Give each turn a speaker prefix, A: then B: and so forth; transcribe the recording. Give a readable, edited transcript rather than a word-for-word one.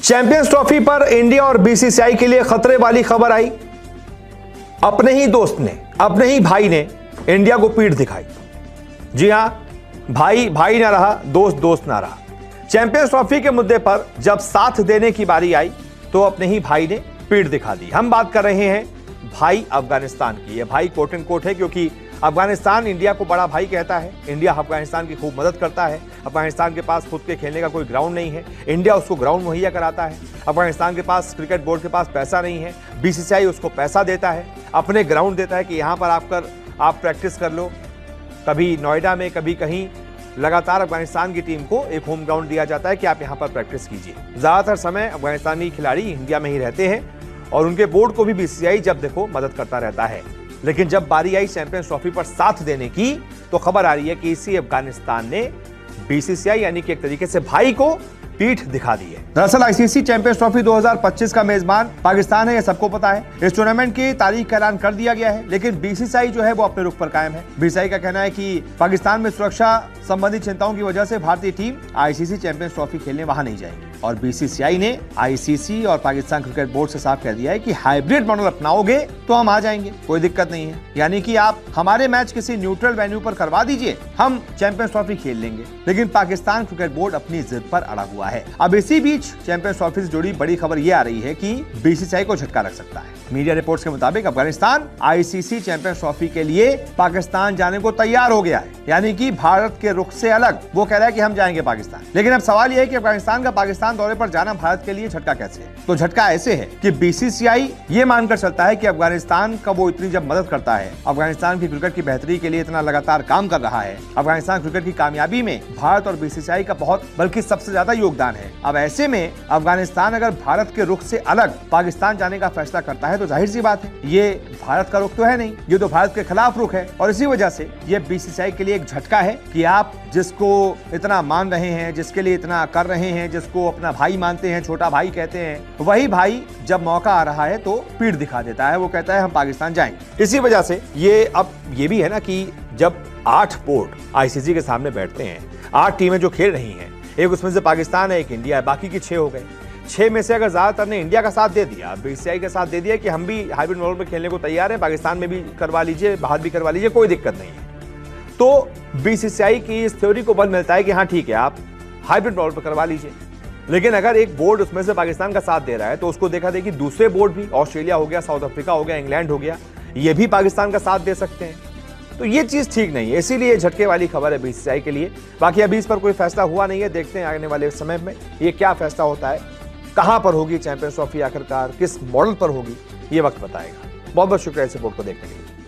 A: Champions trophy पर India और BCCI के लिए खतरे वाली खबर आई। अपने ही दोस्त ने, अपने ही भाई ने इंडिया को पीठ दिखाई। जी हां, भाई भाई ना रहा, दोस्त दोस्त ना रहा। चैंपियंस ट्रॉफी के मुद्दे पर जब साथ देने की बारी आई तो अपने ही भाई ने पीठ दिखा दी। हम बात कर रहे हैं भाई अफगानिस्तान की। यह भाई कोट एंड कोट है क्योंकि अफगानिस्तान इंडिया को बड़ा भाई कहता है। इंडिया अफगानिस्तान की खूब मदद करता है। अफगानिस्तान के पास खुद के खेलने का कोई ग्राउंड नहीं है, इंडिया उसको ग्राउंड मुहैया कराता है। अफगानिस्तान के पास क्रिकेट बोर्ड के पास पैसा नहीं है, बीसीसीआई उसको पैसा देता है, अपने ग्राउंड देता है कि यहाँ पर आप प्रैक्टिस कर लो। कभी नोएडा में, कभी कहीं, लगातार अफगानिस्तान की टीम को एक होम ग्राउंड दिया जाता है कि आप यहाँ पर प्रैक्टिस कीजिए। ज्यादातर समय अफगानिस्तानी खिलाड़ी इंडिया में ही रहते हैं और उनके बोर्ड को भी बीसीसीआई जब देखो मदद करता रहता है। लेकिन जब बारी आई चैंपियंस ट्रॉफी पर साथ देने की तो खबर आ रही है कि इसी अफगानिस्तान ने बीसीसीआई यानी कि एक तरीके से भाई को पीठ दिखा दी है। दरअसल आईसीसी चैंपियंस ट्रॉफी 2025 का मेजबान पाकिस्तान है, यह सबको पता है। इस टूर्नामेंट की तारीख का ऐलान कर दिया गया है, लेकिन बीसीसीआई जो है वो अपने रुख पर कायम है। बीसीसीआई का कहना है कि पाकिस्तान में सुरक्षा संबंधी चिंताओं की वजह से भारतीय टीम आईसीसी चैंपियंस ट्रॉफी खेलने वहां नहीं जाएगी। और बीसीसीआई ने आईसीसी और पाकिस्तान क्रिकेट बोर्ड से साफ कह दिया है कि हाइब्रिड मॉडल अपनाओगे तो हम आ जाएंगे, कोई दिक्कत नहीं है। यानी कि आप हमारे मैच किसी न्यूट्रल वेन्यू पर करवा दीजिए, हम चैंपियंस ट्रॉफी खेल लेंगे। लेकिन पाकिस्तान क्रिकेट बोर्ड अपनी जिद पर अड़ा हुआ है। अब इसी बीच चैंपियंस ट्रॉफी से जुड़ी बड़ी खबर यह आ रही है कि बीसीसीआई को झटका लग सकता है। मीडिया रिपोर्ट्स के मुताबिक अफगानिस्तान आईसीसी चैंपियंस ट्रॉफी के लिए पाकिस्तान जाने को तैयार हो गया है। यानी कि भारत के रुख से अलग वो कह रहा है कि हम जाएंगे पाकिस्तान। लेकिन अब सवाल यह है कि अफगानिस्तान का पाकिस्तान दौरे पर जाना भारत के लिए झटका कैसे है? तो झटका ऐसे है कि बीसीसीआई ये मानकर चलता है कि अफगानिस्तान का वो इतनी जब मदद करता है, अफगानिस्तान की क्रिकेट की बेहतरी के लिए इतना लगातार काम कर रहा है, अफगानिस्तान क्रिकेट की कामयाबी में भारत और बीसीसीआई का बहुत बल्कि सबसे ज्यादा योगदान है। अब ऐसे में अफगानिस्तान अगर भारत के रुख से अलग पाकिस्तान जाने का फैसला करता है तो जाहिर सी बात है ये भारत का रुख तो है नहीं, ये तो भारत के खिलाफ रुख है। और इसी वजह से ये बीसीसीआई के लिए एक झटका है कि आप जिसको इतना मान रहे हैं, जिसके लिए इतना कर रहे हैं, जिसको अपना भाई मानते हैं, छोटा भाई कहते हैं, वही भाई जब मौका आ रहा है तो पीठ दिखा देता है। वो कहता है हम पाकिस्तान जाएंगे। इसी वजह से ये अब ये भी है ना कि जब 8 बोर्ड आईसीसी के सामने बैठते हैं, 8 टीमें जो खेल रही हैं, एक उसमें से पाकिस्तान है, एक इंडिया है, बाकी की 6 हो गए। 6 में से अगर ज्यादातर ने इंडिया का साथ दे दिया, बीसीसीआई का साथ दे दिया कि हम भी हाइब्रिड मॉडल में खेलने को तैयार है, पाकिस्तान में भी करवा लीजिए, बाहर भी करवा लीजिए, कोई दिक्कत नहीं है, तो बीसीसीआई की इस थ्योरी को बल मिलता है कि हाँ ठीक है, आप हाइब्रिड मॉडल पर करवा लीजिए। लेकिन अगर एक बोर्ड उसमें से पाकिस्तान का साथ दे रहा है तो उसको देखा देखी दूसरे बोर्ड भी, ऑस्ट्रेलिया हो गया, साउथ अफ्रीका हो गया, इंग्लैंड हो गया, ये भी पाकिस्तान का साथ दे सकते हैं। तो ये चीज ठीक नहीं है, इसीलिए झटके वाली खबर है बीसीसीआई के लिए। बाकी अभी इस पर कोई फैसला हुआ नहीं है, देखते हैं आने वाले समय में ये क्या फैसला होता है, कहां पर होगी चैंपियंस ट्रॉफी, आखिरकार किस मॉडल पर होगी, ये वक्त बताएगा। बहुत बहुत शुक्रिया इस रिपोर्ट को देखने के लिए।